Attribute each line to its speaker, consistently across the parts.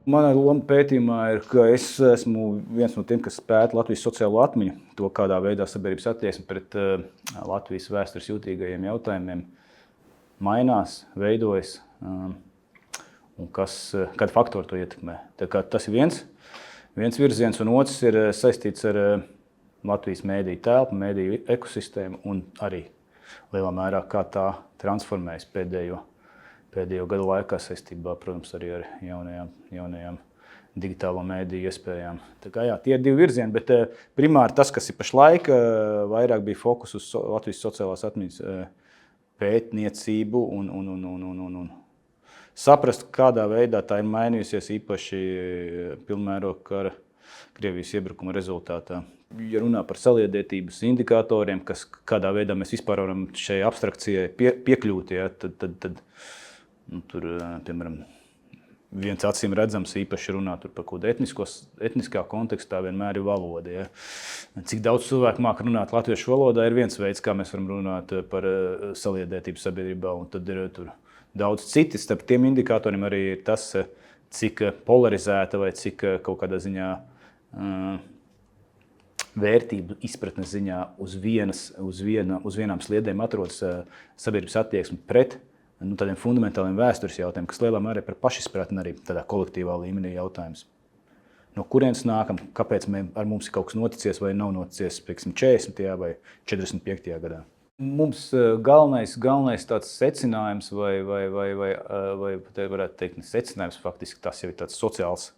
Speaker 1: Mana loma pētījumā ir, ka es esmu viens no tiem, kas pēta Latvijas sociālo atmiņu, to, kādā veidā sabiedrības attieksme pret Latvijas vēstures jūtīgajiem jautājumiem mainās, veidojas un kādi faktori to ietekmē. Tā kā tas ir viens virziens, un otrs ir saistīts ar Latvijas mēdīju telpu, mēdīju ekosistēmu un arī lielā mērā, kā tā transformējas pēdējo gadu laikā saistībā, protams, arī ar jaunajām digitālo mēdīju iespējām. Tā kā jā, tie ir divi virzieni, bet primāri tas, kas ir pašlaik, vairāk bija fokus uz Latvijas sociālās atmiņas pētniecību un saprast, kādā veidā tā ir mainījusies īpaši pilnmēroga kara Krievijas iebrukuma rezultātā. Ja runā par saliedētības indikatoriem, kādā veidā mēs vispār varam šai abstrakcijai piekļūt, ja, tad tur, piemēram, viens acīm redzams īpaši runā par kaut kādu etniskā kontekstā vienmēr ir valoda. Ja. Cik daudz cilvēku māca runāt latviešu valodā ir viens veids, kā mēs varam runāt par saliedētību sabiedrībā, un tad ir tur daudz citi. Starp tiem indikatoriem arī ir tas, cik polarizēta vai cik kaut kādā ziņā vērtību izpratnes ziņā uz vienām sliedēm atrodas sabiedrības attieksme pret tādiem fundamentāliem vēstures jautājumiem, kas lielā mērā ir par pašizpratni arī tādā kolektīvā līmenī jautājums. No kurienes nākam, kāpēc ar mums ir kaut kas noticies vai nav noticies, pieksim, 40. vai 45. gadā. Mums galvenais tāds secinājums vai varētu teikt, ne secinājums, faktiski tas jau ir tāds sociāls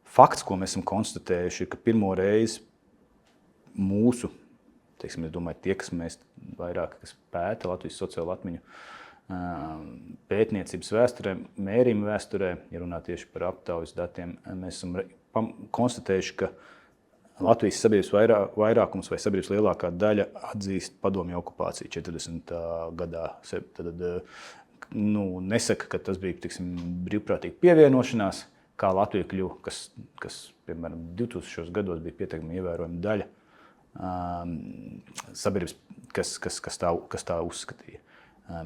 Speaker 1: fakts, ko mēs esam konstatējuši, ir, ka pirmo reizi mūsu, teiksim, es domāju, tie, kas mēs vairāk pēta Latvijas sociālo atmiņu pētniecības vēsturē, mērījuma vēsturē, ja runā tieši par aptaujas datiem, mēs esam konstatējuši, ka Latvijas sabiedrības vairākums vai sabiedrības lielākā daļa atzīst padomju okupāciju 40. gadā. Tad nesaka, ka tas bija, tiksim, brīvprātīgi pievienošanās, kā Latvija kļuva, kas piemēram, 2000. gados bija pietiekami ievērojama daļa sabiedrības, kas tā uzskatīja.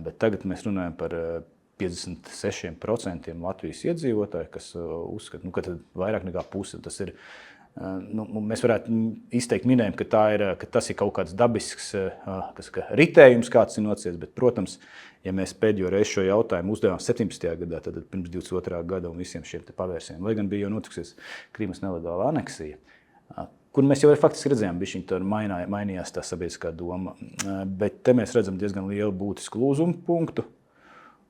Speaker 1: Bet tagad mēs runājam par 56% Latvijas iedzīvotāju, kas uzskata, ka vairāk nekā puse. Tas ir, mēs varētu izteikt minējumu, ka tas ir kaut kāds dabisks ritējums, kāds ir nocies, bet, protams, ja mēs pēdējo reizi šo jautājumu uzdevām 17. gadā, tad pirms 22. gada un visiem šiem pavērsieniem, lai gan bija jau notikusies Krīmas nelegāla aneksija, kur mēs jau faktiski redzējām, bišķiņ tur mainījās tā sabiedriskā doma, bet te mēs redzam diezgan lielu būtisku lūzumu punktu.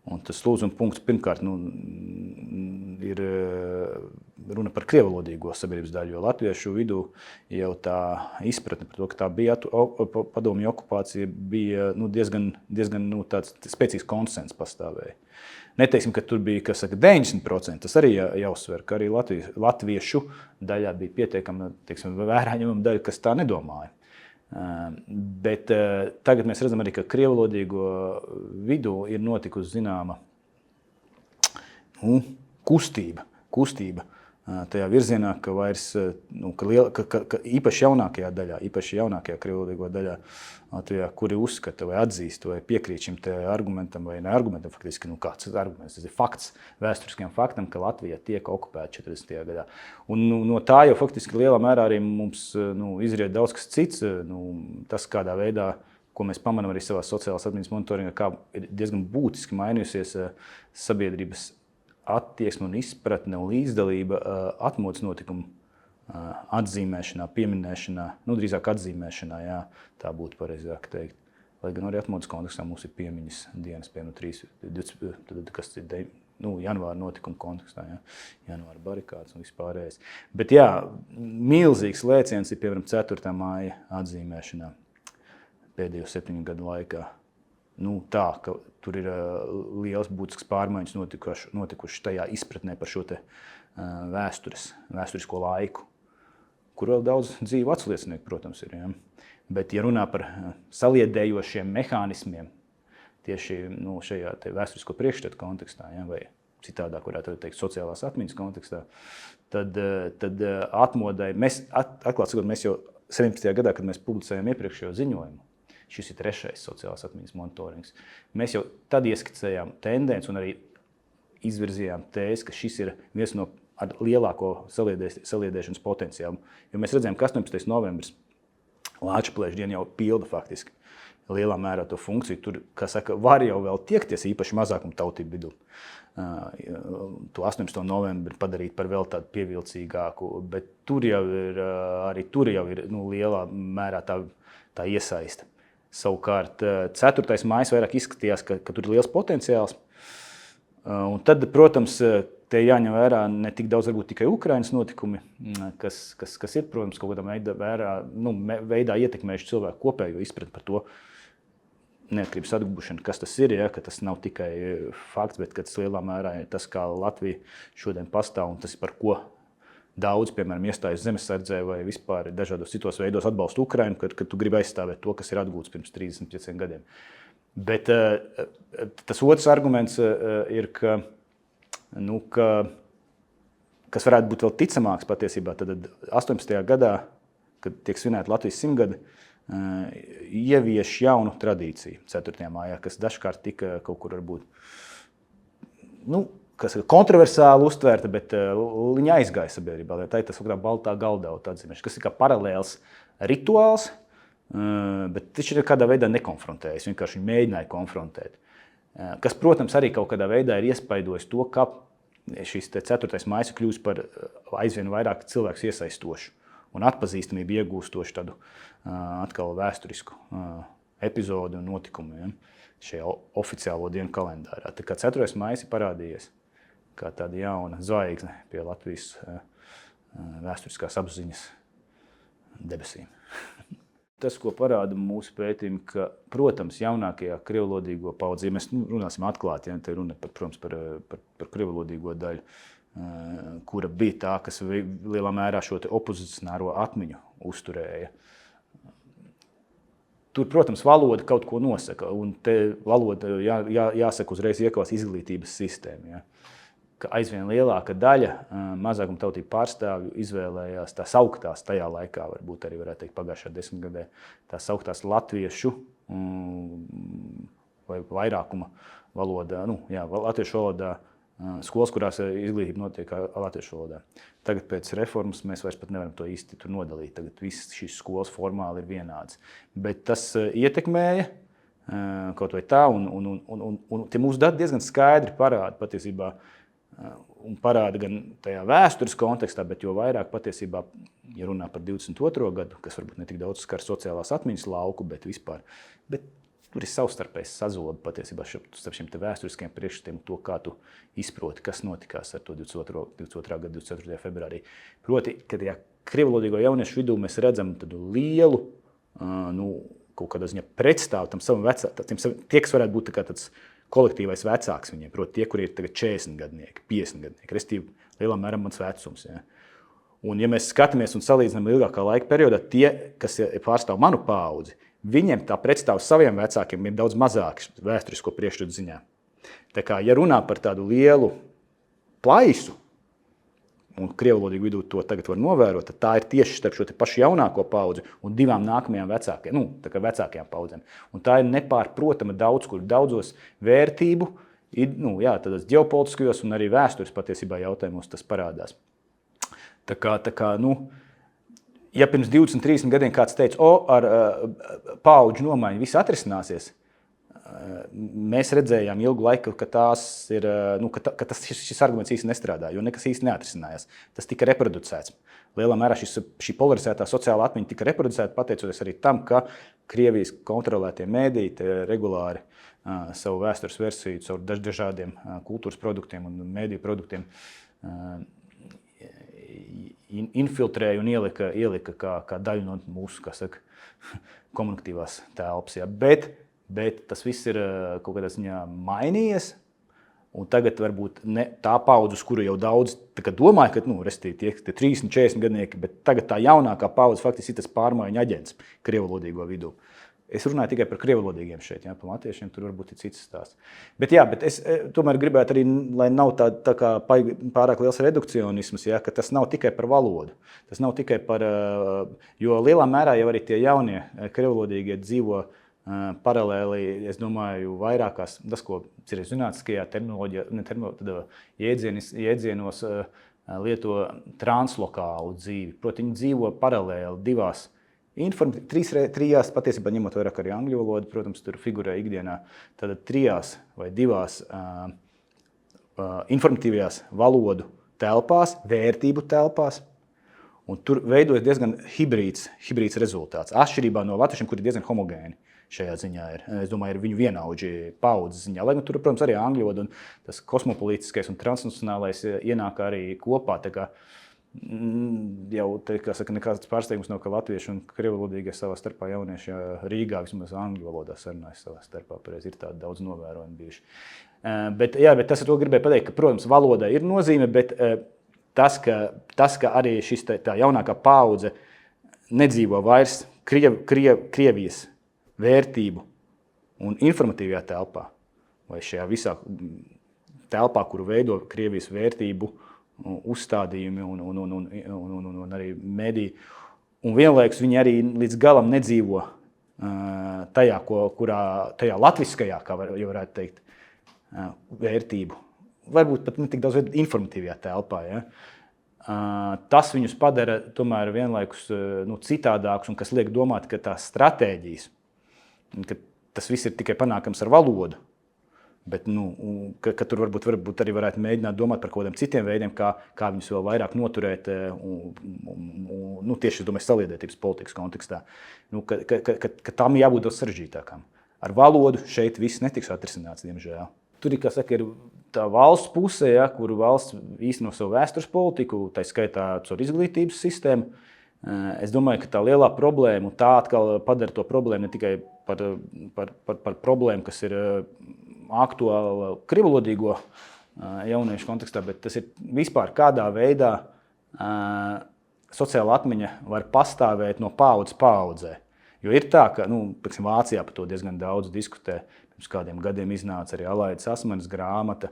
Speaker 1: Un tas lūzuma punkts pirmkārt ir runa par krievalodīgo sabiedrības daļu, jo latviešu vidū jau tā izpratne par to, ka tā bija padomju okupācija, bija diezgan tāds spēcīgs konsens pastāvēja. Neteiksim, ka tur bija, 90%, tas arī jāuzsver, ka arī latviešu daļā bija pietiekama, vērāņemama daļa, kas tā nedomāja. Bet tagad mēs redzam arī, ka krievalodīgo vidū ir notikusi zināma kustība tajā virzienā, ka vairs, ka īpaši jaunākajā krievalodīgo daļā Latvijā, kuri uzskata vai atzīst vai piekrīt šim te argumentam vai ne argumentam, faktiski, kāds ir arguments, tas ir fakts, vēsturiskajam faktam, ka Latvija tiek okupēta 40. gadā. Un no tā jau faktiski lielā mērā arī mums izriet daudz kas cits, tas kādā veidā, ko mēs pamanām arī savā sociālās atmiņas monitoringā, kā ir diezgan būtiski mainījusies sabiedrības attieksme un izpratne un līdzdalība atmodas notikumu atzīmēšanā, pieminēšanā, drīzāk atzīmēšanā, jā, tā būtu pareizāk teikt. Lai gan arī atmodas kontekstā mums ir piemiņas dienas, kas ir janvāra notikuma kontekstā, jā, janvāra barikādes un vispārējais. Bet jā, milzīgs lēciens ir, piemēram, 4. māja atzīmēšanā pēdējo 7 gadu laikā. Tā, ka tur ir liels būtisks pārmaiņas notikušas tajā izpratnē par šo te vēsturisko laiku, kur vēl daudz dzīvu atsliecinieku, protams, ir. Ja? Bet, ja runā par saliedējošiem mehānismiem tieši šajā te vēsturisko priekšstatu kontekstā, ja? Vai citādāk varētu teikt sociālās atmiņas kontekstā, tad atmodai, atklāt sakot, mēs jau 17. gadā, kad mēs publicējām iepriekšējo ziņojumu, šis ir 3. sociālās atmiņas monitorings, mēs jau tad ieskicējām tendenci un arī izvirzījām tēzi, ka šis ir viens no ar lielāko saliedēšanas potenciālu. Jo mēs redzējām, ka 18. novembris Lāčplēša diena jau pilda faktiski lielā mērā to funkciju. Tur, kā saka, var jau vēl tiekties īpaši mazākumu tautību vidū. To 18. novembri padarīt par vēl tādu pievilcīgāku, bet tur jau ir lielā mērā tā iesaista. Savukārt 4. maijs vairāk izskatījās, ka tur ir liels potenciāls. Un tad, protams, te jāņem vērā ne tik daudz varbūt tikai Ukrainas notikumi, kas ir, protams, kaut kādā veidā ietekmējuši cilvēku kopējo izpratni par to neatkarības atgūšanu, kas tas ir, ja, ka tas nav tikai fakts, bet ka tas lielā mērā ir tas, kā Latvija šodien pastāv un tas ir par ko daudz, piemēram, iestājas zemesardzē vai vispār dažādos citos veidos atbalsta Ukrainu, kad tu gribi aizstāvēt to, kas ir atgūts pirms 35 gadiem. Bet tas otrs arguments ir, kas varētu būt vēl ticamāks patiesībā, tad 18. gadā, kad tiek svinēta Latvijas 100 gadi, ievieš jaunu tradīciju 4. mājā, kas dažkārt tika kaut kur varbūt kas ir kontroversāli uztvērta, bet viņa aizgāja sabiedrībā. Tā ir tas baltā galdauta atzīmēšana, kas ir kā paralēls rituāls, bet viņš ir kādā veidā nekonfrontējis, vienkārši viņi mēģināja konfrontēt. Kas, protams, arī kaut kādā veidā ir iespaidojis to, ka šis 4. maijs kļūst par aizvien vairāk cilvēkus iesaistošu un atpazīstamību iegūstošu tādu atkal vēsturisku epizodu un notikumu, ja, šajā oficiālo dienu kalendārā. Tā kā 4. maijs ir parādījies kā tāda jauna zvaigzne pie Latvijas vēsturiskās apziņas debesīm. Tas, ko parāda mūsu pētījumi, ka, protams, jaunākajā krievlodīgo paudzi, ja mēs runāsim atklāti, ja, te runa par krievlodīgo daļu, kura bija tā, kas lielā mērā šo te opozicionāro atmiņu uzturēja. Tur, protams, valoda kaut ko nosaka, un te valoda jāsaka uzreiz iekavās izglītības sistēma. Ja. Ka aizvien lielāka daļa mazākuma tautību pārstāvju izvēlējās tās augtās tajā laikā, varbūt arī varētu teikt pagājušā desmitgadē, tās augtās latviešu vai vairākuma valodā, latviešu valodā skolas, kurās izglītība notiek latviešu valodā. Tagad pēc reformas mēs vairs pat nevaram to īsti tur nodalīt. Tagad viss šīs skolas formāli ir vienāds. Bet tas ietekmēja kaut vai tā, un tie mūsu dati diezgan skaidri parāda patiesībā, un parāda gan tajā vēstures kontekstā, bet jo vairāk patiesībā, ja runā par 22. gadu, kas varbūt ne tik daudz skar sociālās atmiņas lauku, bet vispār, bet tur ir savstarpējs sazobe patiesībā starp šiem te vēsturiskiem priekšstatiem, to, kā tu izproti, kas notikās ar to 22. gada 24. februārī. Proti, ka tajā krievlodīgo jauniešu vidū mēs redzam tādu lielu, kaut kādā ziņā pretstāvu tam savam vecākiem, tie, kas varētu būt tāds kolektīvais vecāks viņiem, proti tie, kuri ir tagad 40 gadnieki, 50 gadnieki, restīvi lielā mērā mans vecums. Ja. Un ja mēs skatāmies un salīdzinām ilgākā laika periodā, tie, kas pārstāv manu paudzi, viņiem tā pretstāvs saviem vecākiem ir daudz mazāks vēsturisko priekšstatu ziņā. Tā kā, ja runā par tādu lielu plaisu, un krievlodīgu vidū to tagad var novērot, tad tā ir tieši starp šo te pašu jaunāko paudzi un divām nākamajām vecākajām paudzēm. Un tā ir nepārprotama daudzos vērtību, tādos ģeopolitiskajos un arī vēstures patiesībā jautājumos tas parādās. Tā kā, ja pirms 20-30 gadiem kāds teica, ar paudžu nomaiņu viss atrisināsies, mēs redzējām ilgu laiku, ka šis arguments īsti nestrādā, jo nekas īsti neatrisinājās. Tas tika reproducēts. Lielā mērā šī polarizētā sociālā atmiņa tika reproducēta pateicoties arī tam, ka Krievijas kontrolētie mēdīji regulāri savu vēstures versiju caur dažādiem kultūras produktiem un mēdīju produktiem infiltrēja un ielika kā daļu no mūsu, komunikatīvās telpas. Ja. Bet tas viss ir kaut kādā ziņā mainījies, un tagad varbūt ne tā paudze, uz kuru jau daudz domāja, ka tie 30-40 gadnieki, bet tagad tā jaunākā paudze faktiski ir tas pārmaiņu aģents krievlodīgo vidū. Es runāju tikai par krievlodīgiem šeit, par latviešiem tur varbūt ir cits stāsts. Bet es tomēr gribētu arī, lai nav tā kā pārāk liels redukcionisms, ka tas nav tikai par valodu. Tas nav tikai par, jo lielā mērā jau arī tie jaunie krievlodīgie dzīvo paralēli, es domāju, vairākās, tas, ko zinātniskajā jēdzienos lieto translokālu dzīvi. Proti, viņi dzīvo paralēli divās trijās, patiesībā ņemot vairāk arī angļu valodu, protams, tur figurē ikdienā, tad trijās vai divās informatīvajās valodu telpās, vērtību telpās, un tur veidojas diezgan hibrīds rezultāts. Atšķirībā no latviešiem, kuri diezgan homogēni šajā ziņā ir. Es domāju, ir viņu vienaudži paudzes ziņā. Lai tur, protams, arī angļu valoda un tas kosmopolītiskais un transnacionālais ienāk arī kopā. Tā kā jau, kā saka, nekāds pārsteigums nav, ka latvieši un krievvalodīgie savā starpā jaunieši Rīgā vismaz angļu valodā sarunājas savā starpā. Pareizi ir tādi daudz novērojumi bijuši. Bet tas ar to gribēju pateikt, ka, protams, valodai ir nozīme, bet tas, ka arī tā jaunākā paudze nedzīvo vairs Krievijas vērtību un informatīvajā telpā, vai šajā visā telpā, kuru veido Krievijas vērtību uzstādījumi un arī mediji. Un vienlaikus viņi arī līdz galam nedzīvo tajā latviskajā, kā jau varētu teikt, vērtību. Varbūt pat ne tik daudz informatīvajā telpā. Ja? Tas viņus padara tomēr vienlaikus citādākus, un kas liek domāt, ka tās stratēģijas, ka tas viss ir tikai panākams ar valodu, bet ka tur varbūt arī varētu mēģināt domāt par kaut kādiem citiem veidiem, kā viņus vēl vairāk noturēt tieši, es domāju, saliedētības politikas kontekstā. Ka tam jābūt daudz sarežģītākām. Ar valodu šeit viss netiks atrisināts, diemžēl. Tur ir, kā saka, ir tā valsts puse, ja, kur valsts īsteno savu vēstures politiku, tā skaitā caur izglītības sistēmu. Es domāju, ka tā lielā problēma, un tā atkal padara to problēmu ne tikai par problēmu, kas ir aktuāla krievvalodīgo jauniešu kontekstā, bet tas ir vispār kādā veidā sociāla atmiņa var pastāvēt no paudzes paudzē. Jo ir tā, ka Vācijā par to diezgan daudz diskutē. Pirms kādiem gadiem iznāca arī Alaidas Asmanes grāmata,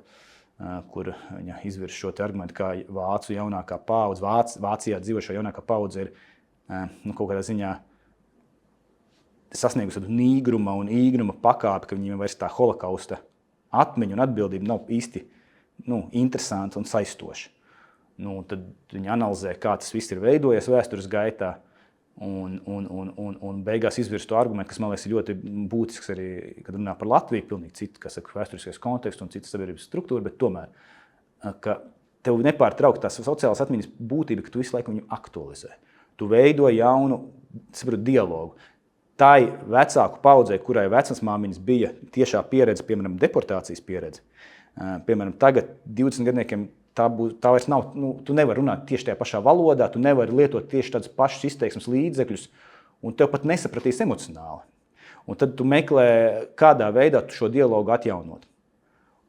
Speaker 1: kur viņa izvirza šo argumentu, kā vācu jaunākā paudze, Vācijā dzīvošā jaunākā paudze ir kaut kādā ziņā sasniegusi tādu nīgruma un īgruma pakāpi, ka viņiem vairs tā holokausta atmiņa un atbildība nav īsti interesanta un saistoša. Tad viņi analizē, kā tas viss ir veidojies vēstures gaitā, un beigās izvirza to argumentu, kas man liekas ļoti būtisks arī, kad runā par Latviju, pilnīgi citu, kas saka, vēsturiskais konteksts un citas sabiedrības struktūra, bet tomēr, ka tev nepārtraukt tās sociālās atmiņas būtība, ka tu visu laiku viņu aktualizē. Tu veido jaunu, dialogu. Tai vecāku paudzei, kurai vecmāmiņas bija tiešā pieredze, piemēram, deportācijas pieredze, piemēram, tagad 20 gadniekiem tā vairs nav, tu nevari runāt tieši tajā pašā valodā, tu nevari lietot tieši tādus pašus izteiksmes līdzekļus, un tev pat nesapratīs emocionāli. Un tad tu meklē, kādā veidā tu šo dialogu atjaunot.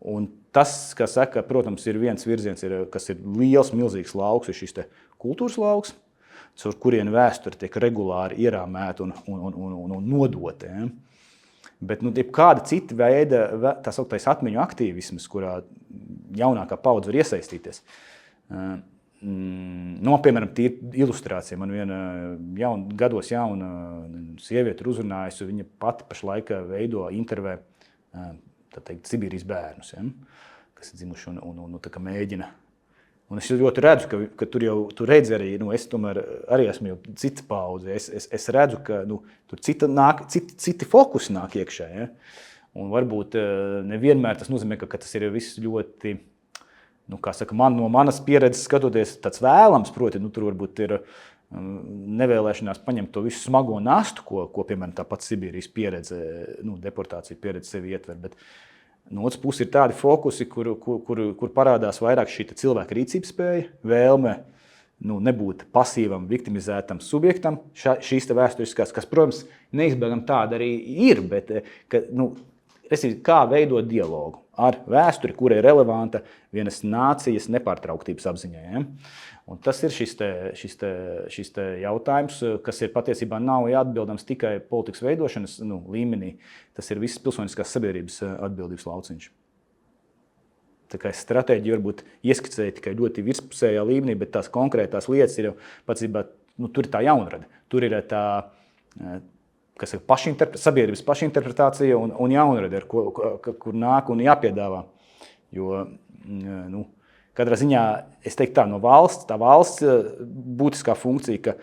Speaker 1: Un tas, kā saka, protams, ir viens virziens, kas ir liels, milzīgs lauks, ir šis te kultūras lauks, caur kurien vēsture tiek regulāri ierāmēta un nodota. Ja? Bet kāda cita veida tā sauktais atmiņu aktīvisms, kurā jaunākā paudze var iesaistīties. Piemēram, ilustrācija. Man viena gados jauna sieviete ir uzrunājusi, viņa pati pašlaik veido intervē Sibīrijas bērnus, ja? Kas ir dzimuši un tā kā mēģina. Un es ļoti redzu, ka tu redzi arī, es tomēr arī esmu jau cita paudze. Es redzu, ka tur citi fokusi nāk iekšā. Ja? Un varbūt nevienmēr tas nozīmē, ka tas ir viss ļoti, kā saka, no manas pieredzes skatoties tāds vēlams, proti, tur varbūt ir nevēlēšanās paņemt to visu smago nastu, ko piemēram, tā pats Sibīrijas pieredze, deportācija pieredze sevi ietver. Bet no otras puses ir tādi fokusi, kur parādās vairāk šī cilvēka rīcības spēja, vēlme nebūt pasīvam, viktimizētam subjektam, šīs vēsturiskās, kas, protams, neizbēgam tāda arī ir, bet kā veidot dialogu ar vēsturi, kura ir relevanta vienas nācijas nepārtrauktības apziņai. Ja? Un tas ir šis te jautājums, kas ir patiesībā nav atbildams tikai politikas veidošanas līmenī. Tas ir visas pilsoniskās sabiedrības atbildības lauciņš. Tā kā stratēģija varbūt ieskicēja tikai ļoti virspusējā līmenī, bet tās konkrētās lietas ir jau patiesībā, tur ir tā jaunrada. Tur ir tā, kas ir sabiedrības pašinterpretācija un jaunrada, kur nāk un jāpiedāvā. Jo, katrā ziņā, es teiktu tā, no valsts, tā valsts būtiskā funkcija,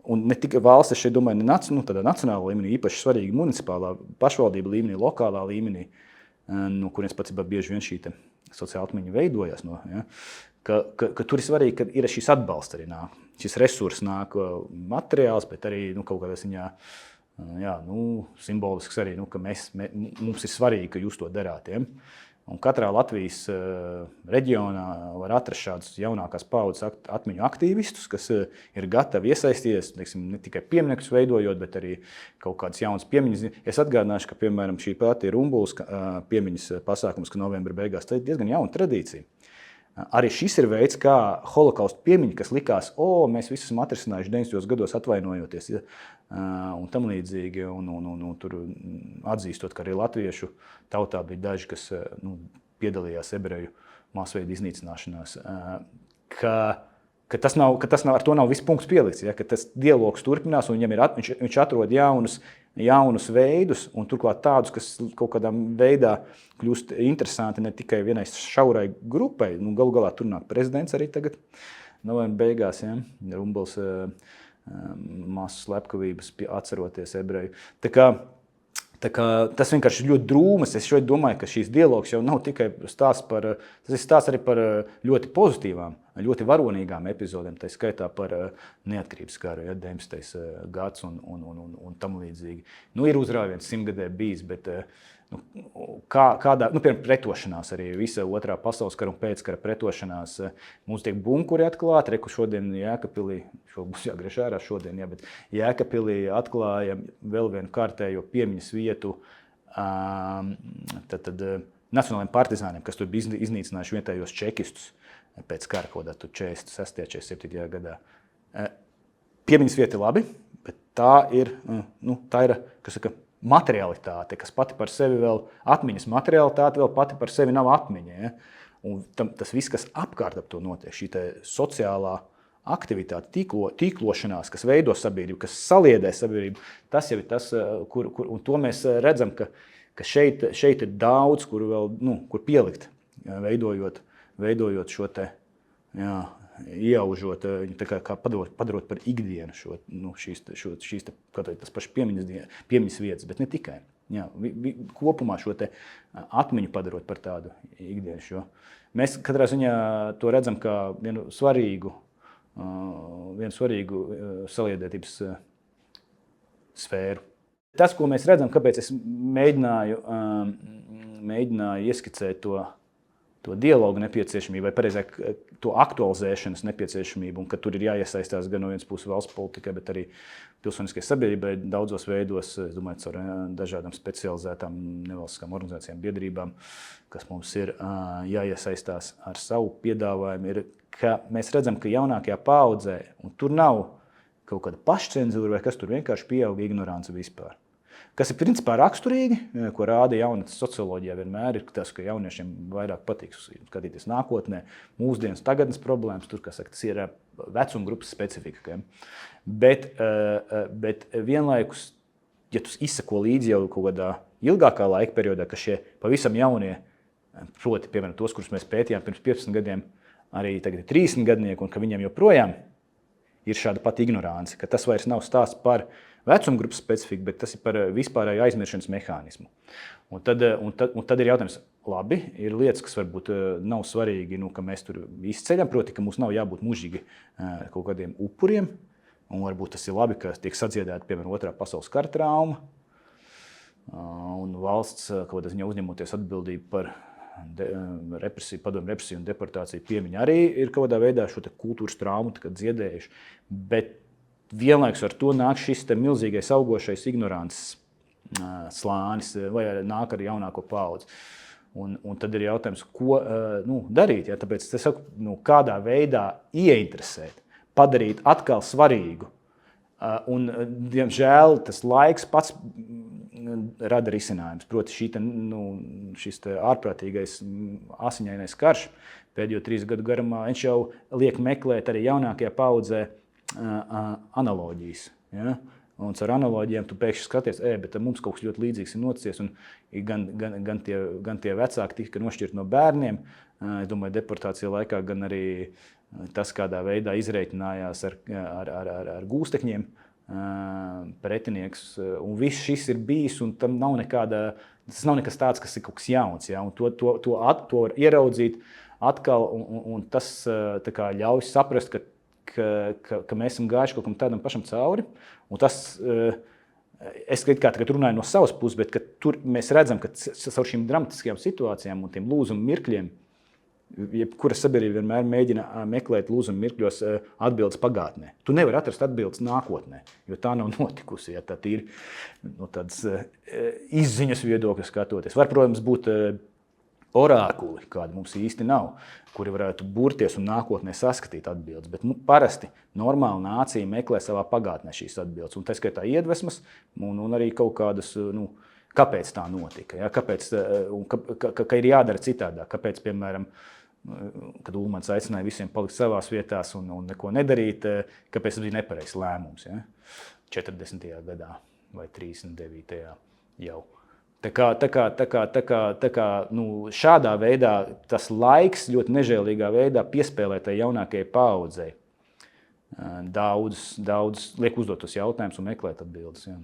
Speaker 1: un ne tikai valsts, es šeit domāju, tādā nacionālā līmenī, īpaši svarīgi municipālā, pašvaldība līmenī, lokālā līmenī, no kurienes pats bieži vien šī sociāla atmiņa veidojas. Ka tur ir svarīgi, ka ir šis atbalsts arī nāk, šis resurss nāk materiāls, bet arī kaut kādā ziņā simbolisks arī, ka mums ir svarīgi, ka jūs to darāt. Ja? Un katrā Latvijas reģionā var atrast šādus jaunākās paudzes atmiņu aktīvistus, kas ir gatavi iesaistīties, teiksim, ne tikai pieminekļus veidojot, bet arī kaut kādas jaunas piemiņas. Es atgādināšu, ka, piemēram, šī pati Rumbulas piemiņas pasākums, ka novembra beigās, tā ir diezgan jauna tradīcija. Arī šis ir veids, kā holokausta piemiņa, kas likās, mēs visus esam atrisinājuši 90. gados atvainojoties, un tam līdzīgi, un tur atzīstot, ka arī latviešu tautā bija daži, kas piedalījās ebreju masveida iznīcināšanās, ka tas nav, ar to nav viss punkts pielikts, ja, ka tas dialogs turpinās, un viņš atrod jaunus veidus, un turklāt tādus, kas kaut kādā veidā kļūst interesanti ne tikai vienai šaurai grupai, galu galā tur nāk prezidents arī tagad, novembra beigās, ja, Rumbulas masu slepkavības atceroties ebreju. Tā kā tas vienkārši ir ļoti drūmas. Es šeit domāju, ka šīs dialogs jau nav tikai stāsts tas ir stāsts arī par ļoti pozitīvām, ļoti varonīgām epizodēm, tā skaitā par neatkarības karu, 19. gads un tam līdzīgi. Ir uzrāviens 100-gadē bijis, bet kādā, piemēram, pretošanās arī visa otrā pasaules kara un pēckara pretošanās. Mums tiek bunkuri atklāti, reku šodien Jēkabpilī, būs jāgriež ārā šodien, bet Jēkabpilī atklāja vēl vienu kārtējo piemiņas vietu nacionālajiem partizāniem, kas tur bija iznīcinājuši vietējos čekistus pēc kara kaut kādā 46. 47. gadā. Piemiņas vieta ir labi, bet tā ir kas saka, materialitāte, kas pati par sevi vēl atmiņas materialitāte, vēl pati par sevi nav atmiņa. Ja? Un tas viss, kas apkārt ap to notiek, šī sociālā aktivitāte, tīklošanās, kas veido sabiedrību, kas saliedē sabiedrību, tas jau ir tas, un to mēs redzam, ka šeit ir daudz, kur vēl, kur pielikt, veidojot šo te, iaužot, kā padarot par ikdienu šīs tas pašas piemiņas vietas, bet ne tikai. Jā, kopumā šo te atmiņu padarot par tādu ikdienu. Mēs katrā ziņā to redzam kā vienu svarīgu saliedētības sfēru. Tas, ko mēs redzam, kāpēc es mēģināju ieskicēt to dialogu nepieciešamību, vai pareizāk to aktualizēšanas nepieciešamību, un ka tur ir jāiesaistās gan no vienas puses valsts politikai, bet arī pilsoniskai sabiedrībai daudzos veidos, es domāju, caur dažādām specializētām nevalstiskām organizācijām, biedrībām, kas mums ir jāiesaistās ar savu piedāvājumu, ir, ka mēs redzam, ka jaunākajā paaudzē, un tur nav kaut kāda pašcenzūra, vai kas tur vienkārši pieauga ignorance vispār. Kas ir principā raksturīgi, ko rāda jaunatnes socioloģijā vienmēr, ir tas, ka jauniešiem vairāk patīk skatīties nākotnē, mūsdienas tagadnes problēmas, tur, kas saka, tas ir vecuma grupas specifika. Bet vienlaikus, ja tu izsako līdzi jau kaut kādā ilgākā laika periodā, ka šie pavisam jaunie, proti, piemēram, tos, kurus mēs pētījām pirms 15 gadiem, arī tagad ir 30 gadnieki, un ka viņiem joprojām ir šāda pati ignorance, ka tas vairs nav stāsts par vecuma grupas specifiku, bet tas ir par vispārēju aizmiršanas mehānismu. Un tad ir jautājums, labi, ir lietas, kas varbūt nav svarīgi, ka mēs tur izceļam, proti, ka mums nav jābūt mūžīgi kaut kādiem upuriem, un varbūt tas ir labi, ka tiek sadziedēta, piemēram, otrā pasaules kara trauma, un valsts kaut kādā ziņā uzņemoties atbildību par padomju represiju un deportāciju piemiņu arī ir kaut kādā veidā šo kultūras traumu dziedējuši, bet vienlaikus ar to nāk šis milzīgais augošais ignorances slānis, vai nāk ar jaunāko paudzi. Un tad ir jautājums, ko darīt. Ja? Tāpēc es saku, kādā veidā ieinteresēt, padarīt atkal svarīgu. Un, diemžēl, tas laiks pats rada risinājums. Proti, šis ārprātīgais asiņainais karš pēdējo 3 gadu garumā, viņš jau liek meklēt arī jaunākajā paudzē analoģijas. Ja? Un ar analoģijām tu pēkšņi skaties, bet mums kaut kas ļoti līdzīgs ir noticies. Gan tie vecāki tika nošķirti no bērniem, es domāju, deportācija laikā, gan arī tas, kādā veidā izreikinājās ar gūstekņiem pretinieks. Un viss šis ir bijis, un tam nav tas nav nekas tāds, kas ir kaut kas jauns. Ja? Un to var ieraudzīt atkal, un tas ļauj saprast, ka mēs esam gājuši kaut kam tādam pašam cauri. Un tas, es tagad runāju no savas puses, bet tur mēs redzam, ka caur šīm dramatiskajām situācijām un tiem lūzuma mirkļiem, jebkura sabiedrība vienmēr mēģina meklēt lūzuma mirkļos atbildes pagātnē. Tu nevari atrast atbildes nākotnē, jo tā nav notikusi. Ja, tā ir no tādas izziņas viedokļa skatoties. Var, protams, būt orākuli, kādi mums īsti nav, kuri varētu burties un nākotnē saskatīt atbildes. Bet parasti normāla nācija meklē savā pagātnē šīs atbildes. Un tā skaitā iedvesmas un arī kaut kādas, kāpēc tā notika. Ja? Kāpēc, ka ir jādara citādāk. Kāpēc, piemēram, kad Ulmans aicināja visiem palikt savās vietās un neko nedarīt, kāpēc tas bija nepareizs lēmums. Ja? 40. gadā vai 39. jau. Šādā veidā tas laiks ļoti nežēlīgā veidā piespēlē tai jaunākajai paaudzei. Daudz liek uzdot tos jautājumus un meklēt atbildes. Ja.